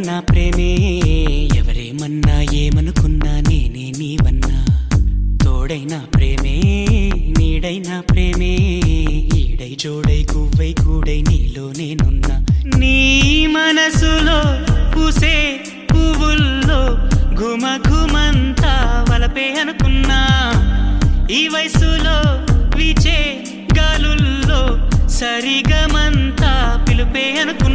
ఎవరన్నా ప్రేమే ఎవరేమన్నా ఏమనుకున్నా నేనే నీవన్నా తోడైనా ప్రేమే నీడైనా ప్రేమే ఈడై జోడై గువ్వై కూడై నీలో నేనున్నా నీ మనసులో పూసే పువ్వుల్లో ఘుమ ఘుమంతా వలపే అనుకున్నా ఈ వయసులో వీచే గాలుల్లో సరిగమంతా పిలుపే అనుకున్నా